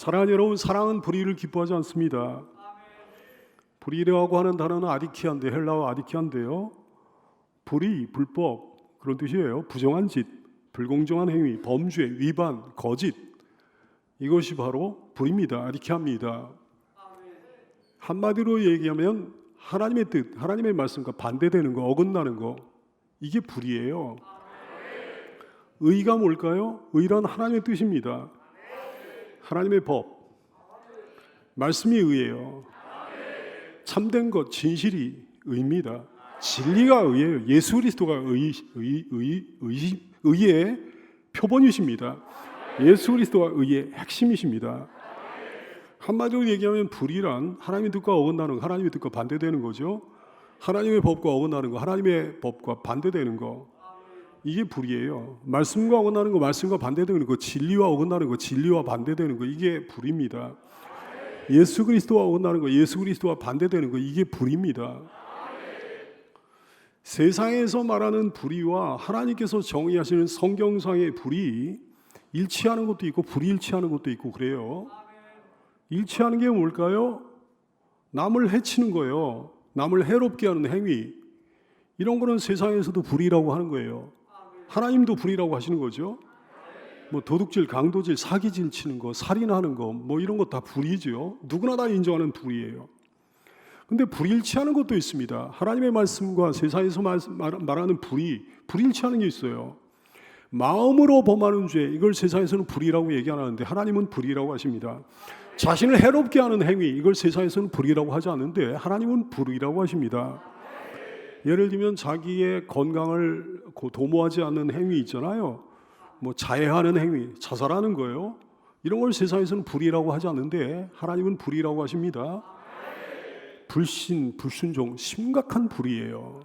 사랑하는 여러분, 사랑은 불의를 기뻐하지 않습니다. 불의라고 하는 단어는 아디키아인데, 헬라어 아디키아인데요, 불의, 불법 그런 뜻이에요. 부정한 짓, 불공정한 행위, 범죄, 위반, 거짓, 이것이 바로 불의입니다. 아디키아입니다. 한마디로 얘기하면 하나님의 뜻, 하나님의 말씀과 반대되는 거, 어긋나는 거, 이게 불의예요. 의가 뭘까요? 의란 하나님의 뜻입니다. 하나님의 법, 말씀이 의예요. 참된 것, 진실이 의입니다. 진리가 의예요. 예수 그리스도가 의의 표본이십니다. 예수 그리스도가 의의 핵심이십니다. 한마디로 얘기하면 불의란 하나님의 뜻과 어긋나는 거, 하나님의 뜻과 반대되는 거죠. 하나님의 법과 어긋나는 거, 하나님의 법과 반대되는 거, 이게 불의예요. 말씀과 어긋나는 거, 말씀과 반대되는 거, 진리와 어긋나는 거, 진리와 반대되는 거, 이게 불의입니다. 예수 그리스도와 어긋나는 거, 예수 그리스도와 반대되는 거, 이게 불의입니다. 세상에서 말하는 불의와 하나님께서 정의하시는 성경상의 불의, 일치하는 것도 있고 불일치하는 것도 있고 그래요. 일치하는 게 뭘까요? 남을 해치는 거예요. 남을 해롭게 하는 행위, 이런 거는 세상에서도 불의라고 하는 거예요. 하나님도 불의라고 하시는 거죠. 뭐 도둑질, 강도질, 사기질 치는 거, 살인하는 거, 뭐 이런 거 다 불의죠. 누구나 다 인정하는 불의예요. 근데 불일치하는 것도 있습니다. 하나님의 말씀과 세상에서 말하는 불일치하는 게 있어요. 마음으로 범하는 죄, 이걸 세상에서는 불의라고 얘기 안 하는데 하나님은 불의라고 하십니다. 자신을 해롭게 하는 행위, 이걸 세상에서는 불의라고 하지 않는데 하나님은 불의라고 하십니다. 예를 들면 자기의 건강을 도모하지 않는 행위 있잖아요. 뭐 자해하는 행위, 자살하는 거예요. 이런 걸 세상에서는 불의라고 하지 않는데 하나님은 불의라고 하십니다. 불신, 불순종, 심각한 불의예요.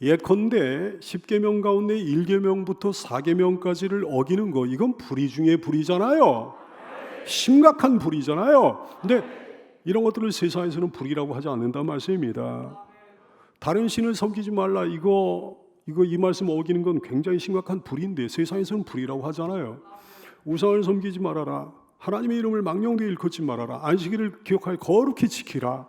예컨대 10계명 가운데 1계명부터 4계명까지를 어기는 거, 이건 불의 중에 불의잖아요. 심각한 불의잖아요. 근데 이런 것들을 세상에서는 불의라고 하지 않는다는 말씀입니다. 다른 신을 섬기지 말라, 이 말씀 어기는 건 굉장히 심각한 불의인데 세상에서는 불의라고 하잖아요. 우상을 섬기지 말아라, 하나님의 이름을 망령되이 일컫지 말아라, 안식일을 기억하여 거룩히 지키라,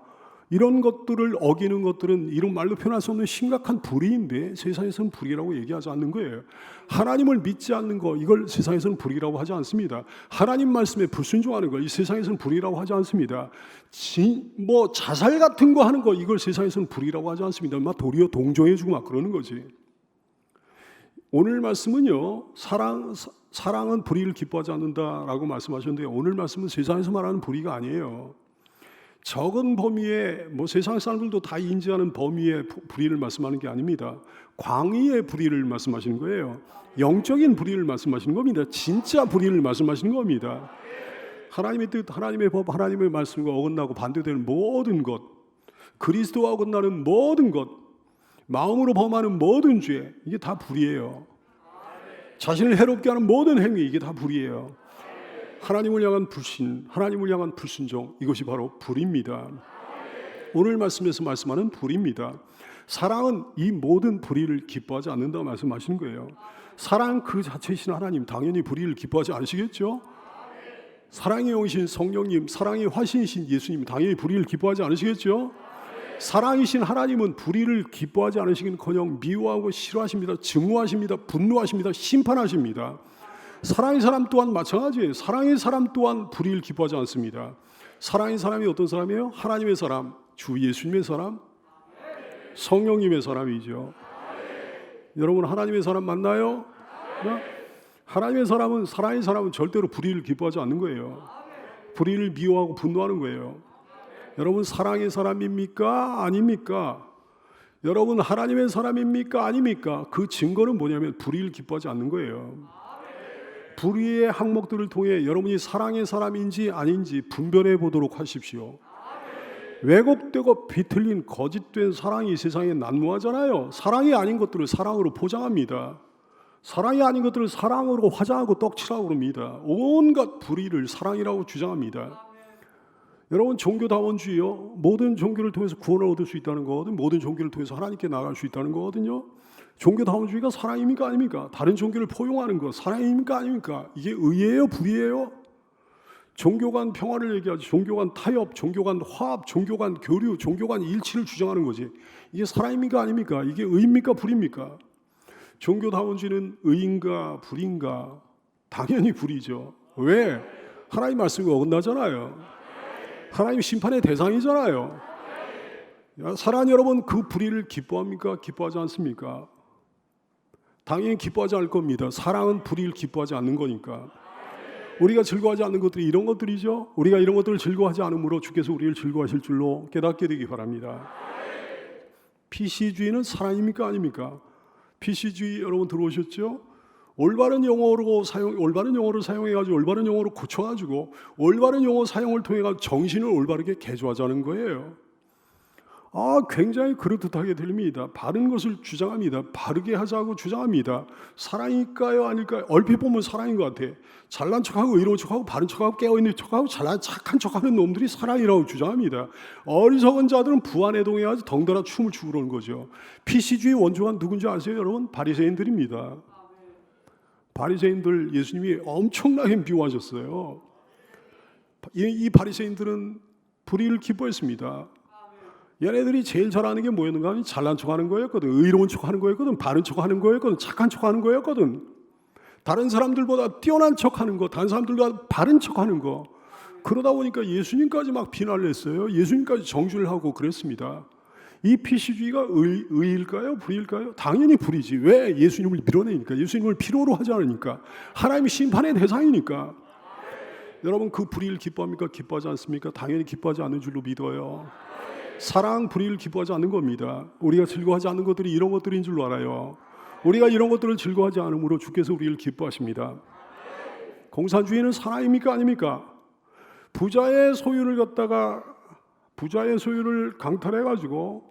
이런 것들을 어기는 것들은 이런 말로 표현할 수 없는 심각한 불의인데 세상에서는 불의라고 얘기하지 않는 거예요. 하나님을 믿지 않는 거, 이걸 세상에서는 불의라고 하지 않습니다. 하나님 말씀에 불순종하는 거, 이 세상에서는 불의라고 하지 않습니다. 뭐 자살 같은 거 하는 거, 이걸 세상에서는 불의라고 하지 않습니다. 막 도리어 동정해주고 막 그러는 거지. 오늘 말씀은요, 사랑은 불의를 기뻐하지 않는다라고 말씀하셨는데, 오늘 말씀은 세상에서 말하는 불의가 아니에요. 적은 범위에, 뭐 세상 사람들도 다 인지하는 범위의 불의를 말씀하는 게 아닙니다. 광의의 불의를 말씀하시는 거예요. 영적인 불의를 말씀하시는 겁니다. 진짜 불의를 말씀하시는 겁니다. 하나님의 뜻, 하나님의 법, 하나님의 말씀과 어긋나고 반대되는 모든 것, 그리스도와 어긋나는 모든 것, 마음으로 범하는 모든 죄, 이게 다 불의예요. 자신을 해롭게 하는 모든 행위, 이게 다 불의예요. 하나님을 향한 불신, 하나님을 향한 불순종, 이것이 바로 불의입니다. 오늘 말씀에서 말씀하는 불의입니다. 사랑은 이 모든 불의를 기뻐하지 않는다고 말씀하시는 거예요. 사랑 그 자체이신 하나님, 당연히 불의를 기뻐하지 않으시겠죠? 사랑의 영이신 성령님, 사랑의 화신이신 예수님, 당연히 불의를 기뻐하지 않으시겠죠? 사랑이신 하나님은 불의를 기뻐하지 않으시긴커녕 미워하고 싫어하십니다. 증오하십니다. 분노하십니다. 심판하십니다. 사랑의 사람 또한 마찬가지예요. 사랑의 사람 또한 불의를 기뻐하지 않습니다. 사랑의 사람이 어떤 사람이에요? 하나님의 사람, 주 예수님의 사람, 성령님의 사람이죠. 여러분, 하나님의 사람 맞나요? 하나님의 사람은, 사랑의 사람은 절대로 불의를 기뻐하지 않는 거예요. 불의를 미워하고 분노하는 거예요. 여러분, 사랑의 사람입니까? 아닙니까? 여러분, 하나님의 사람입니까? 아닙니까? 그 증거는 뭐냐면 불의를 기뻐하지 않는 거예요. 불의의 항목들을 통해 여러분이 사랑의 사람인지 아닌지 분별해 보도록 하십시오. 왜곡되고 비틀린 거짓된 사랑이 세상에 난무하잖아요. 사랑이 아닌 것들을 사랑으로 포장합니다. 사랑이 아닌 것들을 사랑으로 화장하고 떡칠하고 그럽니다. 온갖 불의를 사랑이라고 주장합니다. 여러분, 종교다원주의요, 모든 종교를 통해서 구원을 얻을 수 있다는 거거든요. 모든 종교를 통해서 하나님께 나아갈 수 있다는 거거든요. 종교다원주의가 사랑입니까? 아닙니까? 다른 종교를 포용하는 거 사랑입니까? 아닙니까? 이게 의예요? 불의예요? 종교 간 평화를 얘기하지, 종교 간 타협, 종교 간 화합, 종교 간 교류, 종교 간 일치를 주장하는 거지. 이게 사랑입니까 아닙니까? 이게 의입니까 불입니까? 종교다원주의는 의인가 불인가? 당연히 불이죠. 왜? 하나님 말씀이 어긋나잖아요. 하나님 심판의 대상이잖아요. 사랑하는 여러분, 그 불의를 기뻐합니까? 기뻐하지 않습니까? 당연히 기뻐하지 않을 겁니다. 사랑은 불의를 기뻐하지 않는 거니까. 우리가 즐거워하지 않는 것들이 이런 것들이죠. 우리가 이런 것들을 즐거워하지 않으므로 주께서 우리를 즐거워하실 줄로 깨닫게 되기 바랍니다. PC주의는 사랑입니까 아닙니까? PC주의 여러분 들어오셨죠? 올바른 용어로 사용해가지고 올바른 용어로 고쳐가지고 올바른 용어 사용을 통해서 정신을 올바르게 개조하자는 거예요. 굉장히 그럴듯하게 들립니다. 바른 것을 주장합니다. 바르게 하자고 주장합니다. 사랑일까요 아닐까요? 얼핏 보면 사랑인 것 같아. 잘난 척하고 의로운 척하고 바른 척하고 깨어있는 척하고 착한 척하는 놈들이 사랑이라고 주장합니다. 어리석은 자들은 부안해동해야지 덩달아 춤을 추고 그러는 거죠. PC주의 원조가 누군지 아세요 여러분? 바리새인들입니다. 바리새인들 예수님이 엄청나게 미워하셨어요. 이 바리새인들은 불의를 기뻐했습니다. 얘네들이 제일 잘하는 게 뭐였는가 하면 잘난 척하는 거였거든. 의로운 척하는 거였거든. 바른 척하는 거였거든. 착한 척하는 거였거든. 다른 사람들보다 뛰어난 척하는 거, 다른 사람들보다 바른 척하는 거. 그러다 보니까 예수님까지 막 비난을 했어요. 예수님까지 정죄를 하고 그랬습니다. 이 PC주의가 의일까요? 불일까요? 당연히 불이지. 왜? 예수님을 밀어내니까. 예수님을 필요로 하지 않으니까. 하나님이 심판의 대상이니까. 여러분 그 불의를 기뻐합니까? 기뻐하지 않습니까? 당연히 기뻐하지 않는 줄로 믿어요. 사랑, 불의를 기뻐하지 않는 겁니다. 우리가 즐거워하지 않는 것들이 이런 것들인 줄로 알아요. 우리가 이런 것들을 즐거워하지 않으므로 주께서 우리를 기뻐하십니다. 공산주의는 사랑입니까 아닙니까? 부자의 소유를 강탈해가지고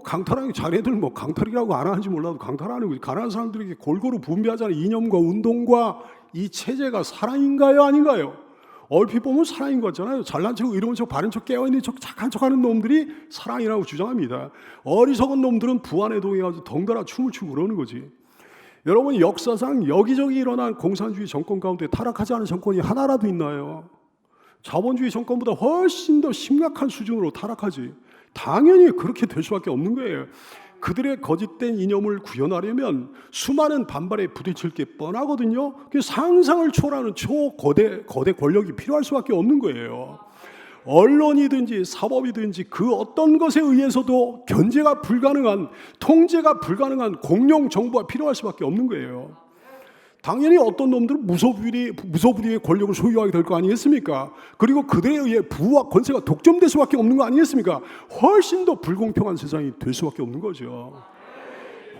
강탈하는 자네들 강탈이라고 안 하는지 몰라도 강탈하는 거지. 가난한 사람들에게 골고루 분배하자는 이념과 운동과 이 체제가 사랑인가요 아닌가요? 얼핏 보면 사랑인 것 같잖아요. 잘난 척, 의로운 척, 바른 척, 깨어있는 척, 착한 척하는 놈들이 사랑이라고 주장합니다. 어리석은 놈들은 부안해동해가지고 덩달아 춤을 추고 그러는 거지. 여러분 역사상 여기저기 일어난 공산주의 정권 가운데 타락하지 않은 정권이 하나라도 있나요? 자본주의 정권보다 훨씬 더 심각한 수준으로 타락하지. 당연히 그렇게 될 수밖에 없는 거예요. 그들의 거짓된 이념을 구현하려면 수많은 반발에 부딪힐 게 뻔하거든요. 상상을 초월하는 초거대 권력이 필요할 수밖에 없는 거예요. 언론이든지 사법이든지 그 어떤 것에 의해서도 견제가 불가능한, 통제가 불가능한 공룡 정부가 필요할 수밖에 없는 거예요. 당연히 어떤 놈들은 무소불위의 권력을 소유하게 될 거 아니겠습니까? 그리고 그들에 의해 부와 권세가 독점될 수밖에 없는 거 아니겠습니까? 훨씬 더 불공평한 세상이 될 수밖에 없는 거죠.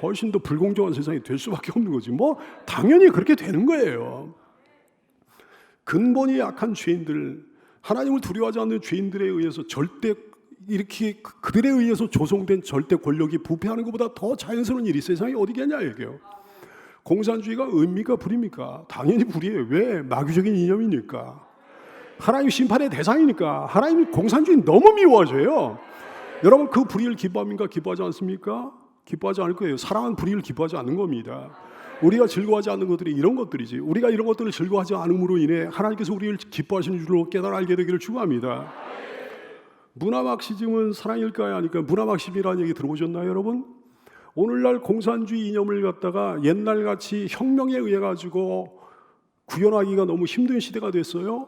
훨씬 더 불공정한 세상이 될 수밖에 없는 거지. 당연히 그렇게 되는 거예요. 근본이 약한 죄인들, 하나님을 두려워하지 않는 죄인들에 의해서 이렇게 그들에 의해서 조성된 절대 권력이 부패하는 것보다 더 자연스러운 일이 세상에 어디겠냐 이게요. 공산주의가 의입니까 불입니까? 당연히 불이에요. 왜? 마귀적인 이념이니까. 하나님 심판의 대상이니까. 하나님이 공산주의 너무 미워하셔요. 여러분 그 불의를 기뻐합니까? 기뻐하지 않습니까? 기뻐하지 않을 거예요. 사랑은 불의를 기뻐하지 않는 겁니다. 우리가 즐거워하지 않는 것들이 이런 것들이지. 우리가 이런 것들을 즐거워하지 않음으로 인해 하나님께서 우리를 기뻐하시는 줄로 깨달아 알게 되기를 축원합니다. 문화막시즘은 사랑일까요? 아니까 문화막시즘이라는 얘기 들어보셨나요 여러분? 오늘날 공산주의 이념을 갖다가 옛날같이 혁명에 의해 가지고 구현하기가 너무 힘든 시대가 됐어요.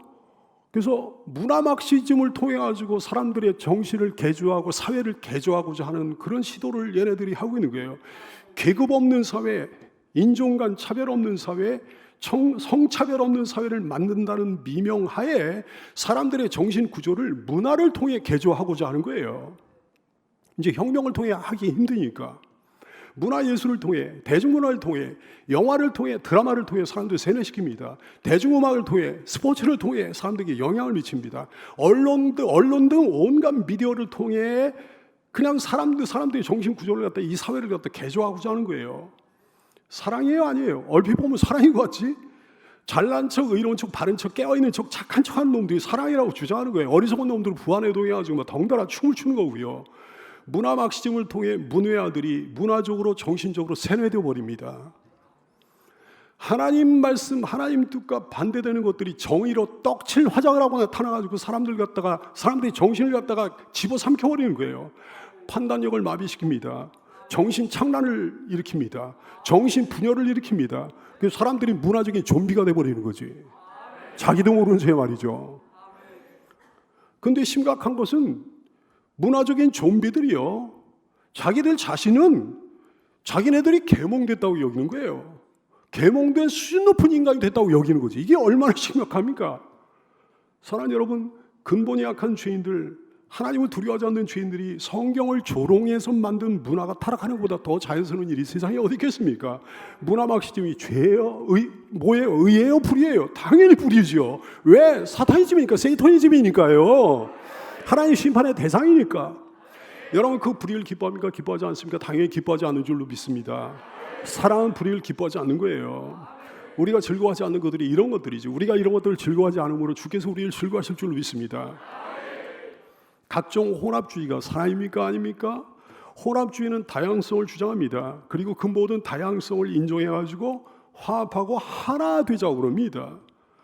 그래서 문화막시즘을 통해 가지고 사람들의 정신을 개조하고 사회를 개조하고자 하는 그런 시도를 얘네들이 하고 있는 거예요. 계급 없는 사회, 인종 간 차별 없는 사회, 성차별 없는 사회를 만든다는 미명하에 사람들의 정신 구조를 문화를 통해 개조하고자 하는 거예요. 이제 혁명을 통해 하기 힘드니까. 문화예술을 통해, 대중문화를 통해, 영화를 통해, 드라마를 통해 사람들을 세뇌시킵니다. 대중음악을 통해, 스포츠를 통해 사람들에게 영향을 미칩니다. 언론 등 온갖 미디어를 통해 그냥 사람들의 정신 구조를 갖다 이 사회를 갖다 개조하고자 하는 거예요. 사랑이에요, 아니에요? 얼핏 보면 사랑인 것 같지? 잘난 척, 의로운 척, 바른 척, 깨어있는 척, 착한 척하는 놈들이 사랑이라고 주장하는 거예요. 어리석은 놈들을 부안해동해가지고 덩달아 춤을 추는 거고요. 문화막시즘을 통해 문외아들이 문화적으로 정신적으로 세뇌되어 버립니다. 하나님 말씀, 하나님 뜻과 반대되는 것들이 정의로 떡칠 화장을 하고 나타나가지고 사람들이 정신을 갖다가 집어삼켜버리는 거예요. 판단력을 마비시킵니다. 정신 착란을 일으킵니다. 정신 분열을 일으킵니다. 그래서 사람들이 문화적인 좀비가 돼버리는 거지. 자기도 모르는 새 말이죠. 근데 심각한 것은 문화적인 좀비들이요, 자기들 자신은 자기네들이 계몽됐다고 여기는 거예요. 계몽된 수준 높은 인간이 됐다고 여기는 거지. 이게 얼마나 심각합니까? 사랑하는 여러분, 근본이 약한 죄인들, 하나님을 두려워하지 않는 죄인들이 성경을 조롱해서 만든 문화가 타락하는 것보다 더 자연스러운 일이 세상에 어디 있겠습니까? 문화 막시즘이 죄예요? 뭐예요? 의예요? 불이에요? 당연히 불이죠. 왜? 사타니즘이니까, 세이토니즘이니까요. 하나님 심판의 대상이니까. 여러분, 그 불의를 기뻐합니까? 기뻐하지 않습니까? 당연히 기뻐하지 않는 줄로 믿습니다. 사랑은 불의를 기뻐하지 않는 거예요. 우리가 즐거워하지 않는 것들이 이런 것들이지. 우리가 이런 것들을 즐거워하지 않으므로 주께서 우리를 즐거워하실 줄로 믿습니다. 각종 혼합주의가 사랑입니까? 아닙니까? 혼합주의는 다양성을 주장합니다. 그리고 그 모든 다양성을 인정해가지고 화합하고 하나 되자고 그럽니다.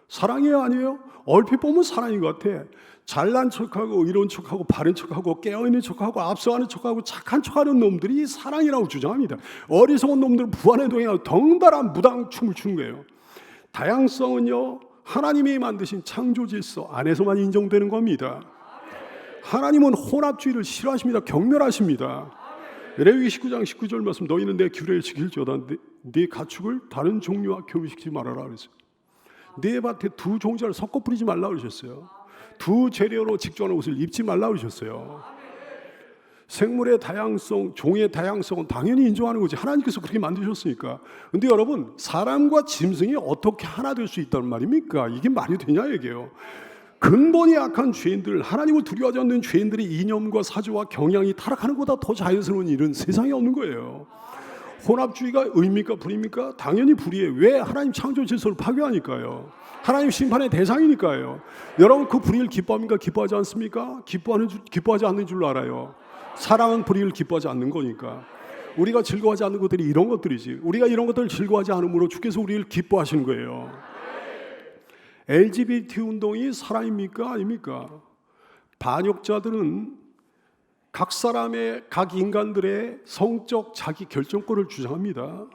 사랑이에요? 아니에요? 얼핏 보면 사랑인 것 같아. 잘난 척하고 의로운 척하고 바른 척하고 깨어있는 척하고 앞서가는 척하고 착한 척하는 놈들이 사랑이라고 주장합니다. 어리석은 놈들은 부안해동해서 덩달아 무당춤을 추는 거예요. 다양성은요, 하나님이 만드신 창조 질서 안에서만 인정되는 겁니다. 하나님은 혼합주의를 싫어하십니다. 경멸하십니다. 레위기 19장 19절 말씀, 너희는 내 규례를 지킬지어다 네 가축을 다른 종류와 교미시키지 말아라 그랬어요. 네 밭에 두 종자를 섞어 뿌리지 말라 그러셨어요. 두 재료로 직조하는 옷을 입지 말라 그러셨어요. 생물의 다양성, 종의 다양성은 당연히 인정하는 거지. 하나님께서 그렇게 만드셨으니까. 근데 여러분, 사람과 짐승이 어떻게 하나 될 수 있다는 말입니까? 이게 말이 되냐 얘기예요. 근본이 약한 죄인들, 하나님을 두려워하지 않는 죄인들의 이념과 사조와 경향이 타락하는 것보다 더 자연스러운 일은 세상에 없는 거예요. 혼합주의가 의입니까? 불입니까? 당연히 불이에요. 왜? 하나님 창조 질서를 파괴하니까요. 하나님 심판의 대상이니까요. 여러분, 그 불의를 기뻐합니까? 기뻐하지 않습니까? 기뻐하지 않는 줄로 알아요. 사랑은 불의를 기뻐하지 않는 거니까. 우리가 즐거워하지 않는 것들이 이런 것들이지. 우리가 이런 것들을 즐거워하지 않으므로 주께서 우리를 기뻐하시는 거예요. LGBT 운동이 사랑입니까? 아닙니까? 반역자들은 각 사람의, 각 인간들의 성적 자기 결정권을 주장합니다.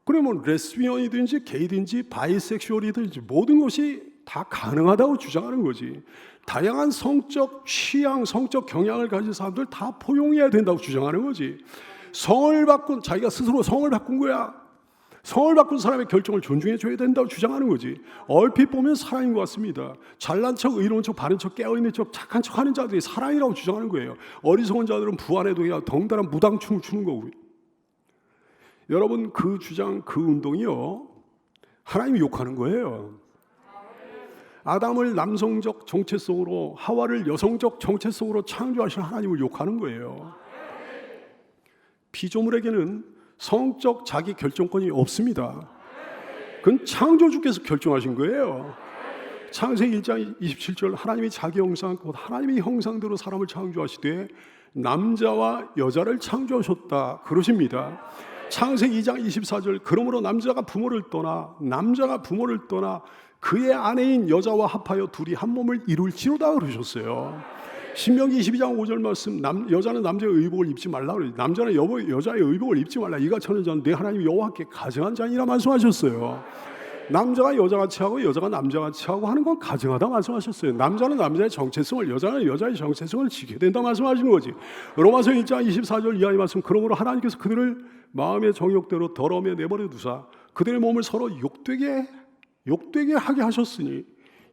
그러면 레스비언이든지 게이든지 바이섹슈얼이든지 모든 것이 다 가능하다고 주장하는 거지. 다양한 성적 취향, 성적 경향을 가진 사람들 다 포용해야 된다고 주장하는 거지. 자기가 스스로 성을 바꾼 거야. 성을 바꾼 사람의 결정을 존중해줘야 된다고 주장하는 거지. 얼핏 보면 사랑인 것 같습니다. 잘난 척, 의로운 척, 바른 척, 깨어있는 척, 착한 척 하는 자들이 사랑이라고 주장하는 거예요. 어리석은 자들은 부안해동이라 덩달아 무당춤을 추는 거고요. 여러분, 그 주장, 그 운동이요, 하나님이 욕하는 거예요. 아담을 남성적 정체성으로, 하와를 여성적 정체성으로 창조하신 하나님을 욕하는 거예요. 피조물에게는 성적 자기 결정권이 없습니다. 그건 창조주께서 결정하신 거예요. 창세기 1장 27절, 하나님이 자기 형상, 곧 하나님의 형상대로 사람을 창조하시되 남자와 여자를 창조하셨다 그러십니다. 창세기 2장 24절, 그러므로 남자가 부모를 떠나 그의 아내인 여자와 합하여 둘이 한 몸을 이룰지로다 그러셨어요. 신명기 22장 5절 말씀, 여자는 남자의 의복을 입지 말라 그래요. 남자는 여자의 의복을 입지 말라. 이가 천한 자는 내 하나님 여호와께 가증한 자니라 말씀하셨어요. 남자가 여자같이 하고 여자가 남자같이 하고 하는 건 가증하다 말씀하셨어요. 남자는 남자의 정체성을, 여자는 여자의 정체성을 지켜야 된다 말씀하시는 거지. 로마서 1장 24절 이하의 말씀, 그러므로 하나님께서 그들을 마음의 정욕대로 더러움에 내버려 두사 그들의 몸을 서로 욕되게 하게 하셨으니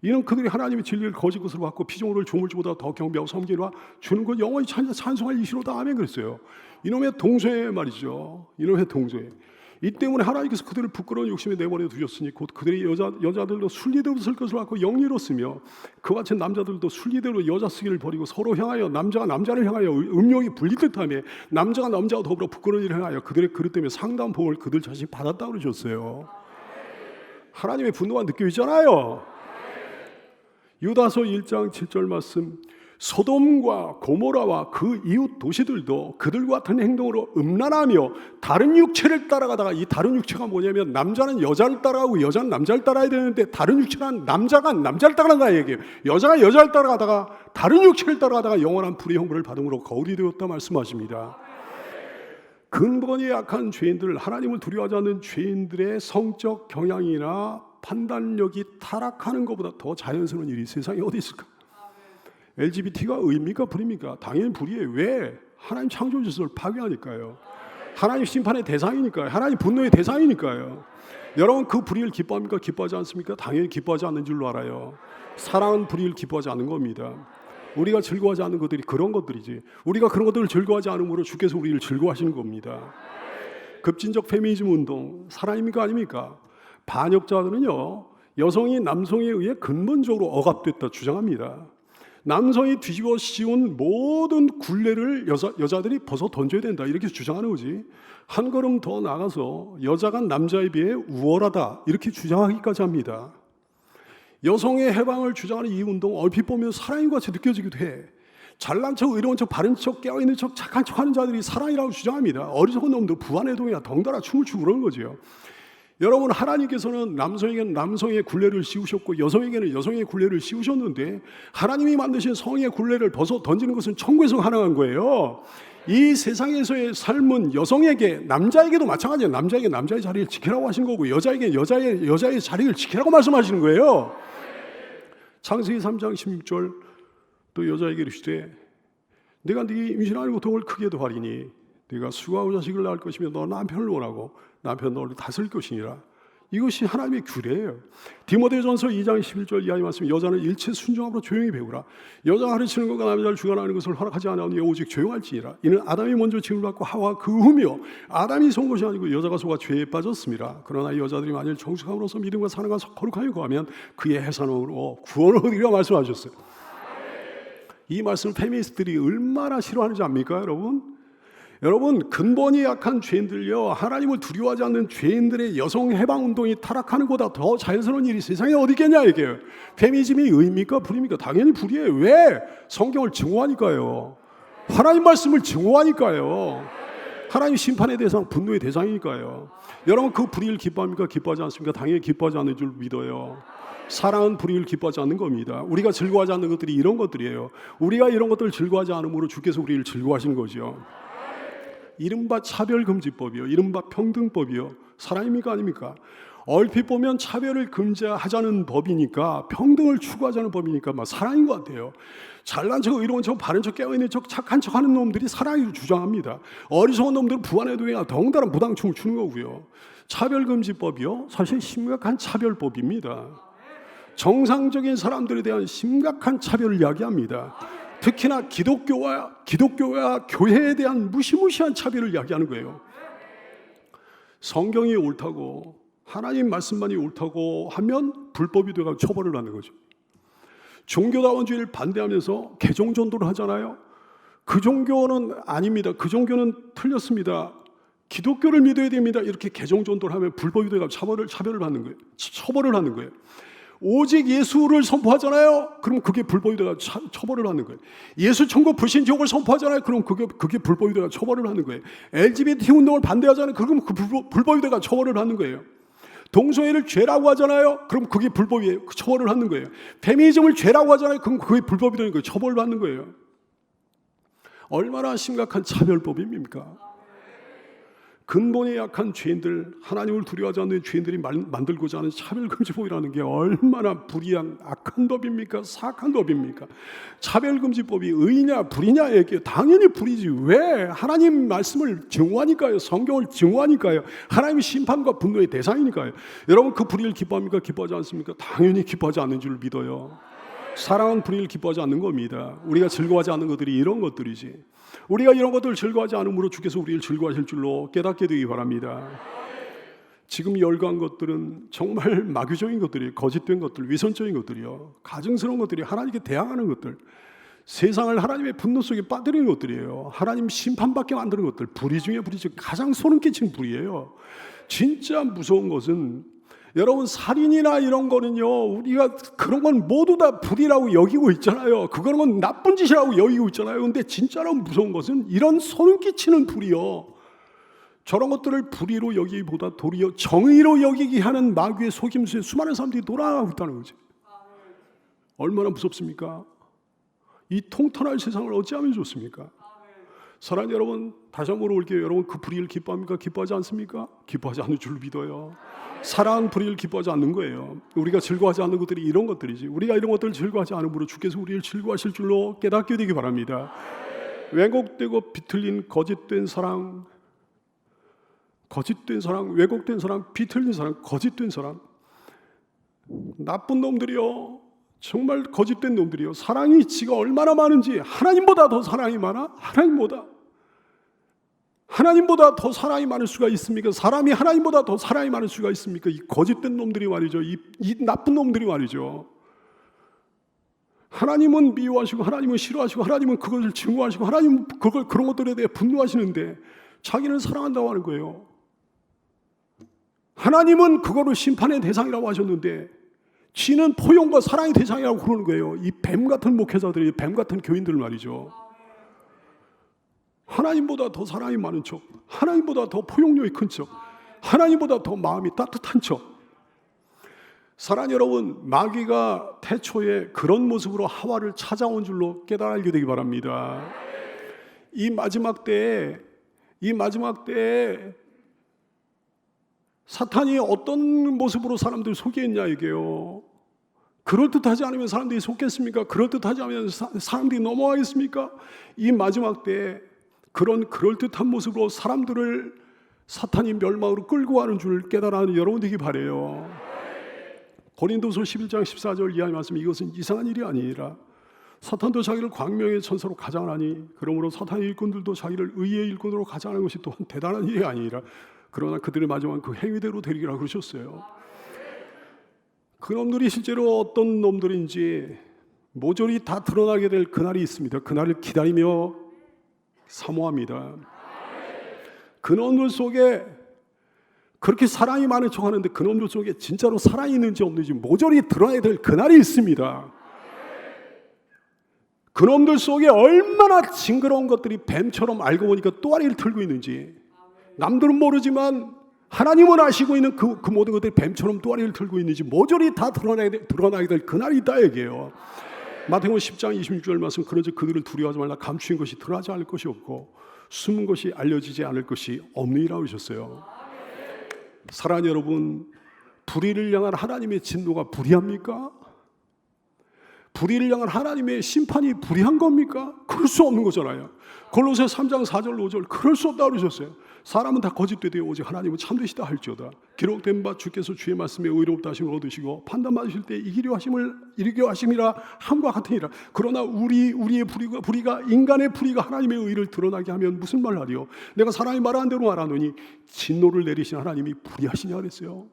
이는 그들이 하나님의 진리를 거짓 것으로 받고 피조물을 조물주보다 더 경배하고 섬기라 주는 것 영원히 찬송할 이시로다 아멘 그랬어요. 이놈의 동서애 말이죠. 이놈의 동서애. 이 때문에 하나님께서 그들을 부끄러운 욕심에 내버려 두셨으니 곧 그들이 여자들도 순리대로 쓸 것을 받고 영리로 쓰며 그와 같이 남자들도 순리대로 여자 쓰기를 버리고 서로 향하여 남자가 남자를 향하여 음욕이 분리듯하며 남자가 남자와 더불어 부끄러운 일을 행하여 그들의 그릇 때문에 상당한 복을 그들 자신이 받았다고 그러셨어요. 하나님의 분노가 느껴지잖아요. 유다서 1장 7절 말씀, 소돔과 고모라와 그 이웃 도시들도 그들과 같은 행동으로 음란하며 다른 육체를 따라가다가, 이 다른 육체가 뭐냐면 남자는 여자를 따라가고 여자는 남자를 따라야 되는데 다른 육체란 남자가 남자를 따라간다 얘기예요. 여자가 여자를 따라가다가 다른 육체를 따라가다가 영원한 불의 형벌을 받음으로 거울이 되었다 말씀하십니다. 근본이 약한 죄인들, 하나님을 두려워하지 않는 죄인들의 성적 경향이나 판단력이 타락하는 것보다 더 자연스러운 일이 세상에 어디 있을까? LGBT가 의입니까? 불입니까? 당연히 불이에요. 왜? 하나님 창조 질서를 파괴하니까요. 하나님 심판의 대상이니까요. 하나님 분노의 대상이니까요. 여러분, 그 불의를 기뻐합니까? 기뻐하지 않습니까? 당연히 기뻐하지 않는 줄로 알아요. 사랑은 불의를 기뻐하지 않는 겁니다. 우리가 즐거워하지 않는 것들이 그런 것들이지. 우리가 그런 것들을 즐거워하지 않으므로 주께서 우리를 즐거워하시는 겁니다. 급진적 페미니즘 운동 살아입니까? 아닙니까? 반역자들은요, 여성이 남성에 의해 근본적으로 억압됐다 주장합니다. 남성이 뒤집어 씌운 모든 굴레를 여자들이 벗어 던져야 된다 이렇게 주장하는 거지. 한 걸음 더 나가서 여자가 남자에 비해 우월하다 이렇게 주장하기까지 합니다. 여성의 해방을 주장하는 이 운동 얼핏 보면 사랑인 것 같이 느껴지기도 해. 잘난 척, 의로운 척, 바른 척, 깨어있는 척, 착한 척 하는 자들이 사랑이라고 주장합니다. 어리석은 놈들 부안해동이나 덩달아 춤을 추고 그러는 거죠. 여러분, 하나님께서는 남성에게는 남성의 굴레를 씌우셨고 여성에게는 여성의 굴레를 씌우셨는데 하나님이 만드신 성의 굴레를 벗어 던지는 것은 천국에서 가능한 거예요. 이 세상에서의 삶은 여성에게, 남자에게도 마찬가지예요. 남자에게 남자의 자리를 지키라고 하신 거고 여자에게 여자의 자리를 지키라고 말씀하시는 거예요. 창세기 3장 16절 또 여자에게 이르시되 내가 네 임신하는 고통을 크게 더하리니 네가 수고하고 자식을 낳을 것이며 너 남편을 원하고 남편 너를 다스릴 것이니라. 이것이 하나님의 규례예요. 디모데전서 2장 11절 이하의 말씀, 여자는 일체 순종함으로 조용히 배우라. 여자가 가르치는 것과 남자를 주관하는 것을 허락하지 않으니 오직 조용할지니라. 이는 아담이 먼저 지음을 받고 하와 그 후며 아담이 속은 것이 아니고 여자가 속아 죄에 빠졌습니다. 그러나 여자들이 만일 정숙함으로써 믿음과 사랑과 거룩하여 거하면 그의 해산으로 구원을 얻으리라 말씀하셨어요. 이 말씀을 페미니스트들이 얼마나 싫어하는지 압니까, 여러분? 여러분, 근본이 약한 죄인들요, 하나님을 두려워하지 않는 죄인들의 여성 해방 운동이 타락하는 것보다 더 자연스러운 일이 세상에 어디 있겠냐 이게요. 페미니즘이 의입니까? 불입니까? 당연히 불이에요. 왜? 성경을 증오하니까요. 하나님 말씀을 증오하니까요. 하나님 심판의 대상, 분노의 대상이니까요. 여러분, 그 불의를 기뻐합니까? 기뻐하지 않습니까? 당연히 기뻐하지 않는 줄 믿어요. 사랑은 불의를 기뻐하지 않는 겁니다. 우리가 즐거워하지 않는 것들이 이런 것들이에요. 우리가 이런 것들을 즐거워하지 않으므로 주께서 우리를 즐거워하신 거죠. 이른바 차별금지법이요, 이른바 평등법이요, 사랑입니까? 아닙니까? 얼핏 보면 차별을 금지하자는 법이니까, 평등을 추구하자는 법이니까 막 사랑인 것 같아요. 잘난 척, 의로운 척, 바른 척, 깨어있는 척, 착한 척 하는 놈들이 사랑을 주장합니다. 어리석은 놈들은 부안해동이나 덩달아 무당춤을 추는 거고요. 차별금지법이요, 사실 심각한 차별법입니다. 정상적인 사람들에 대한 심각한 차별을 이야기합니다. 특히나 기독교와 교회에 대한 무시무시한 차별을 이야기하는 거예요. 성경이 옳다고, 하나님 말씀만이 옳다고 하면 불법이 되고 처벌을 하는 거죠. 종교다원주의를 반대하면서 개종전도를 하잖아요. 그 종교는 아닙니다. 그 종교는 틀렸습니다. 기독교를 믿어야 됩니다. 이렇게 개종전도를 하면 불법이 되고 차별을 받는 거예요. 처벌을 하는 거예요. 오직 예수를 선포하잖아요. 그럼 그게 불법이 되어 처벌을 하는 거예요. 예수 천국 불신 지옥을 선포하잖아요. 그럼 그게 불법이 되어 처벌을 하는 거예요. LGBT 운동을 반대하잖아요. 그럼 그 불법이 되어 처벌을 하는 거예요. 동성애를 죄라고 하잖아요. 그럼 그게 불법이에요. 처벌을 하는 거예요. 페미니즘을 죄라고 하잖아요. 그럼 그게 불법이 되는 거예요. 처벌을 받는 거예요. 얼마나 심각한 차별법입니까? 근본이 약한 죄인들, 하나님을 두려워하지 않는 죄인들이 만들고자 하는 차별금지법이라는 게 얼마나 불의한 악한 법입니까? 사악한 법입니까? 차별금지법이 의냐 불이냐 얘기해요. 당연히 불이지. 왜? 하나님 말씀을 증오하니까요. 성경을 증오하니까요. 하나님의 심판과 분노의 대상이니까요. 여러분, 그 불의를 기뻐합니까? 기뻐하지 않습니까? 당연히 기뻐하지 않는 줄 믿어요. 사랑은 불의를 기뻐하지 않는 겁니다. 우리가 즐거워하지 않는 것들이 이런 것들이지. 우리가 이런 것들을 즐거워하지 않으므로 주께서 우리를 즐거워하실 줄로 깨닫게 되기 바랍니다. 지금 열거한 것들은 정말 마귀적인 것들이, 거짓된 것들, 위선적인 것들이요, 가증스러운 것들이, 하나님께 대항하는 것들, 세상을 하나님의 분노 속에 빠뜨리는 것들이에요. 하나님 심판받게 만드는 것들, 불의 중에 불이죠. 가장 소름 끼치는 불이에요. 진짜 무서운 것은 여러분, 살인이나 이런 거는요, 우리가 그런 건 모두 다 불이라고 여기고 있잖아요. 그거는 나쁜 짓이라고 여기고 있잖아요. 근데 진짜로 무서운 것은 이런 소름 끼치는 불이요, 저런 것들을 불의로 여기기보다 도리어 정의로 여기게 하는 마귀의 속임수에 수많은 사람들이 돌아가고 있다는 거죠. 얼마나 무섭습니까? 이 통탄할 세상을 어찌하면 좋습니까? 사랑하는 여러분, 다시 한번 물어볼게요. 여러분, 그 불의를 기뻐합니까? 기뻐하지 않습니까? 기뻐하지 않는 줄 믿어요. 사랑은 불의를 기뻐하지 않는 거예요. 우리가 즐거워하지 않는 것들이 이런 것들이지. 우리가 이런 것들을 즐거워하지 않으므로 주께서 우리를 즐거워하실 줄로 깨닫게 되기 바랍니다. 왜곡되고 비틀린 거짓된 사랑, 왜곡된 사랑, 비틀린 사랑, 거짓된 사랑, 나쁜 놈들이요, 정말 거짓된 놈들이요, 사랑이 지가 얼마나 많은지, 하나님보다 더 사랑이 많아? 하나님보다 더 사랑이 많을 수가 있습니까? 사람이 하나님보다 더 사랑이 많을 수가 있습니까? 이 거짓된 놈들이 말이죠. 이 나쁜 놈들이 말이죠. 하나님은 미워하시고, 하나님은 싫어하시고, 하나님은 그것을 증오하시고, 하나님은 그런 것들에 대해 분노하시는데 자기는 사랑한다고 하는 거예요. 하나님은 그거를 심판의 대상이라고 하셨는데 지는 포용과 사랑의 대상이라고 그러는 거예요. 이 뱀 같은 목회자들이, 뱀 같은 교인들 말이죠. 하나님보다 더 사랑이 많은 척, 하나님보다 더 포용력이 큰 척, 하나님보다 더 마음이 따뜻한 척. 사랑하는 여러분, 마귀가 태초에 그런 모습으로 하와를 찾아온 줄로 깨달아 알게 되기 바랍니다. 이 마지막 때에 사탄이 어떤 모습으로 사람들을 속였냐 이게요. 그럴듯하지 않으면 사람들이 속겠습니까? 그럴듯하지 않으면 사람들이 넘어가겠습니까? 이 마지막 때에 그런 그럴듯한 모습으로 사람들을 사탄이 멸망으로 끌고 가는 줄 깨달아 여러분 되기 바라요. 고린도서 11장 14절 이하의 말씀, 이것은 이상한 일이 아니라 사탄도 자기를 광명의 천사로 가장하니 그러므로 사탄의 일꾼들도 자기를 의의 일꾼으로 가장하는 것이 또한 대단한 일이 아니라 그러나 그들의 마지막은 그 행위대로 되리라 그러셨어요. 그 놈들이 실제로 어떤 놈들인지 모조리 다 드러나게 될 그날이 있습니다. 그날을 기다리며 사모합니다. 그 놈들 속에 그렇게 사랑이 많은 척하는데 그 놈들 속에 진짜로 사랑이 있는지 없는지 모조리 드러나야 될 그날이 있습니다. 그 놈들 속에 얼마나 징그러운 것들이 뱀처럼 알고 보니까 또아리를 틀고 있는지, 남들은 모르지만 하나님은 아시고 있는 그 모든 것들이 뱀처럼 또아리를 틀고 있는지 모조리 다 드러나게 될 그날이 있다 얘기예요. 마태복음 10장 26절 말씀, 그런즉 그들을 두려워하지 말라. 감추인 것이 드러나지 않을 것이 없고 숨은 것이 알려지지 않을 것이 없느니라 하셨어요. 사랑하는 여러분, 불의를 향한 하나님의 진노가 불의합니까? 불의를 향한 하나님의 심판이 불의한 겁니까? 그럴 수 없는 거잖아요. 골로새 3장 4절 5절, 그럴 수 없다 그러셨어요. 사람은 다 거짓되되 오직 하나님은 참되시다 할지어다. 기록된 바 주께서 주의 말씀에 의롭다 하심을 얻으시고 판단 받으실 때 이기려 하심이라 함과 같으니라. 그러나 우리의 불의가 인간의 불의가 하나님의 의를 드러나게 하면 무슨 말을 하리요? 내가 사람이 말하는 대로 말하노니 진노를 내리신 하나님이 불의하시냐 그랬어요.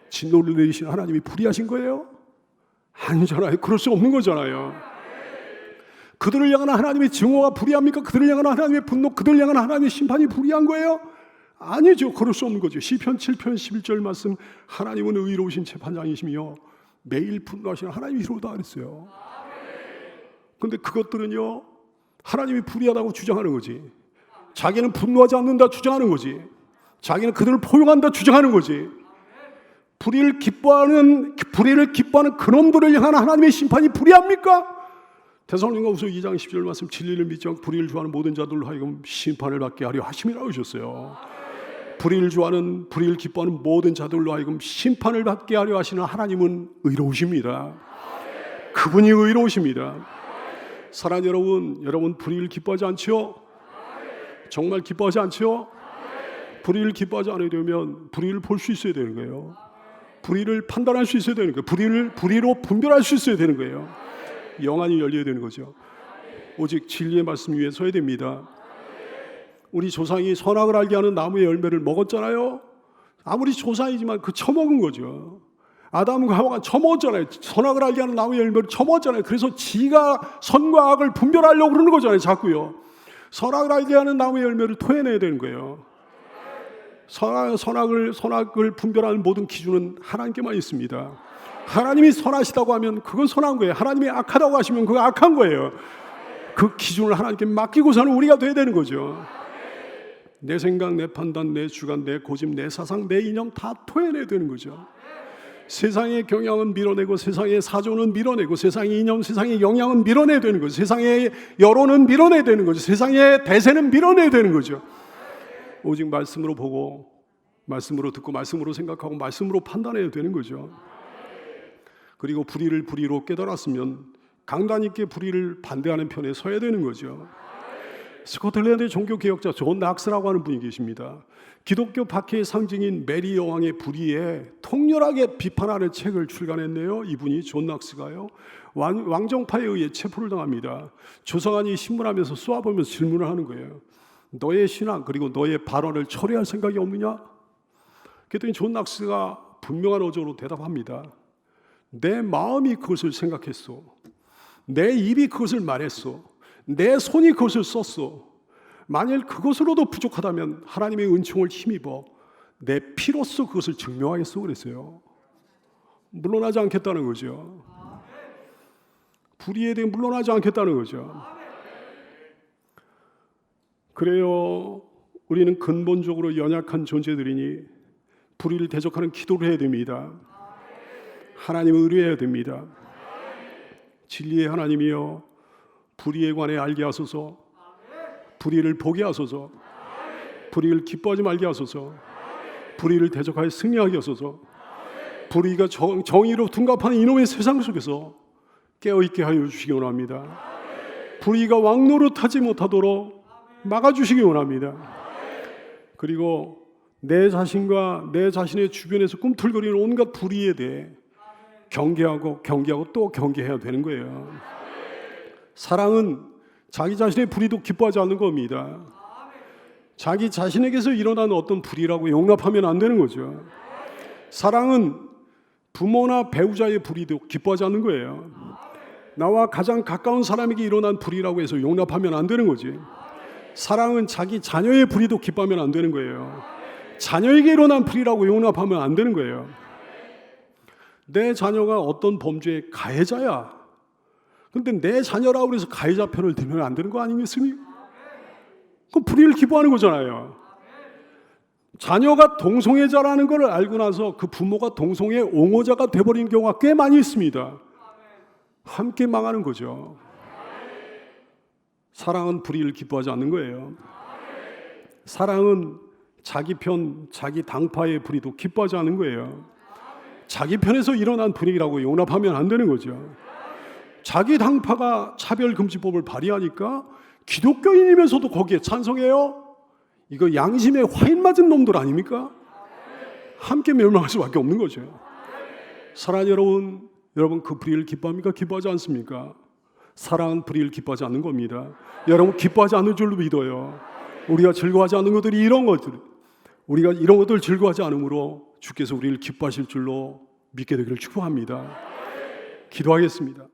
진노를 내리신 하나님이 불의하신 거예요? 아니잖아요. 그럴 수 없는 거잖아요. 그들을 향한 하나님의 증오가 불의합니까? 그들을 향한 하나님의 분노, 그들을 향한 하나님의 심판이 불의한 거예요? 아니죠. 그럴 수 없는 거죠. 시편 7편 11절 말씀, 하나님은 의로우신 재판장이시며 매일 분노하시는 하나님이 이로다 그랬어요. 그런데 그것들은요, 하나님이 불의하다고 주장하는 거지. 자기는 분노하지 않는다 주장하는 거지. 자기는 그들을 포용한다 주장하는 거지. 불의를 기뻐하는 그놈들을 향한 하나님의 심판이 불의합니까? 데살로니가후서 2장 10절 말씀, 진리를 믿지 않고 불의를 좋아하는 모든 자들로 하여금 심판을 받게 하려 하심이라고 하셨어요. 불의를 기뻐하는 모든 자들로 하여금 심판을 받게 하려 하시는 하나님은 의로우십니다. 그분이 의로우십니다. 사랑하는 여러분 불의를 기뻐하지 않지요? 정말 기뻐하지 않지요? 불의를 기뻐하지 않으려면 불의를 볼 수 있어야 되는 거예요. 불의를 판단할 수 있어야 되는 거예요. 불의로 분별할 수 있어야 되는 거예요. 영안이 열려야 되는 거죠. 오직 진리의 말씀 위에 서야 됩니다. 우리 조상이 선악을 알게 하는 나무의 열매를 먹었잖아요. 아무리 조상이지만 그 처먹은 거죠. 아담과 하와가 처먹었잖아요. 선악을 알게 하는 나무의 열매를 처먹었잖아요. 그래서 지가 선과 악을 분별하려고 그러는 거잖아요. 자꾸요. 선악을 알게 하는 나무의 열매를 토해내야 되는 거예요. 선악을 분별하는 모든 기준은 하나님께만 있습니다. 하나님이 선하시다고 하면 그건 선한 거예요. 하나님이 악하다고 하시면 그건 악한 거예요. 그 기준을 하나님께 맡기고서는 우리가 돼야 되는 거죠. 내 생각, 내 판단, 내 주관, 내 고집, 내 사상, 내 이념 다 토해내야 되는 거죠. 세상의 경향은 밀어내고, 세상의 사조는 밀어내고, 세상의 이념, 세상의 영향은 밀어내야 되는 거죠. 세상의 여론은 밀어내야 되는 거죠. 세상의 대세는 밀어내야 되는 거죠. 오직 말씀으로 보고, 말씀으로 듣고, 말씀으로 생각하고, 말씀으로 판단해야 되는 거죠. 그리고 불의를 불의로 깨달았으면 강단 있게 불의를 반대하는 편에 서야 되는 거죠. 스코틀랜드 종교개혁자 존 낙스라고 하는 분이 계십니다. 기독교 박해의 상징인 메리 여왕의 불의에 통렬하게 비판하는 책을 출간했네요. 이분이 존 낙스가요. 왕정파에 의해 체포를 당합니다. 조성안이 신문하면서 쏘아보면서 질문을 하는 거예요. 너의 신앙 그리고 너의 발언을 처리할 생각이 없느냐? 그랬더니 존 낙스가 분명한 어조로 대답합니다. 내 마음이 그것을 생각했어. 내 입이 그것을 말했어. 내 손이 그것을 썼어. 만일 그것으로도 부족하다면 하나님의 은총을 힘입어 내 피로써 그것을 증명하겠어 그랬어요. 물러나지 않겠다는 거죠. 불의에 대해 물러나지 않겠다는 거죠. 그래요. 우리는 근본적으로 연약한 존재들이니 불의를 대적하는 기도를 해야 됩니다. 하나님을 의뢰해야 됩니다. 진리의 하나님이여 불의에 관해 알게 하소서. 불의를 보게 하소서. 불의를 기뻐하지 말게 하소서. 불의를 대적하여 승리하게 하소서. 불의가 정의로 둔갑하는 이놈의 세상 속에서 깨어있게 하여 주시기 원합니다. 불의가 왕노릇하지 못하도록 막아주시기 원합니다. 그리고 내 자신과 내 자신의 주변에서 꿈틀거리는 온갖 불의에 대해 경계하고 또 경계해야 되는 거예요. 사랑은 자기 자신의 불의도 기뻐하지 않는 겁니다. 자기 자신에게서 일어나는 어떤 불의라고 용납하면 안 되는 거죠. 사랑은 부모나 배우자의 불의도 기뻐하지 않는 거예요. 나와 가장 가까운 사람에게 일어난 불의라고 해서 용납하면 안 되는 거지. 사랑은 자기 자녀의 불의도 기뻐하면 안 되는 거예요. 자녀에게 일어난 불의라고 용납하면 안 되는 거예요. 내 자녀가 어떤 범죄의 가해자야. 근데 내 자녀라고 해서 가해자 편을 들면 안 되는 거 아니겠습니까? 그럼 불의를 기뻐하는 거잖아요. 자녀가 동성애자라는 걸 알고 나서 그 부모가 동성애 옹호자가 돼버린 경우가 꽤 많이 있습니다. 함께 망하는 거죠. 사랑은 불의를 기뻐하지 않는 거예요. 사랑은 자기 편, 자기 당파의 불의도 기뻐하지 않는 거예요. 자기 편에서 일어난 불의라고 용납하면 안 되는 거죠. 자기 당파가 차별금지법을 발의하니까 기독교인이면서도 거기에 찬성해요? 이거 양심에 화인 맞은 놈들 아닙니까? 함께 멸망할 수밖에 없는 거죠. 사랑하는 여러분 그 불의를 기뻐합니까? 기뻐하지 않습니까? 사랑은 불의를 기뻐하지 않는 겁니다. 여러분 기뻐하지 않는 줄로 믿어요. 우리가 즐거워하지 않는 것들이 이런 것들, 우리가 이런 것들을 즐거워하지 않으므로 주께서 우리를 기뻐하실 줄로 믿게 되기를 축복합니다. 기도하겠습니다.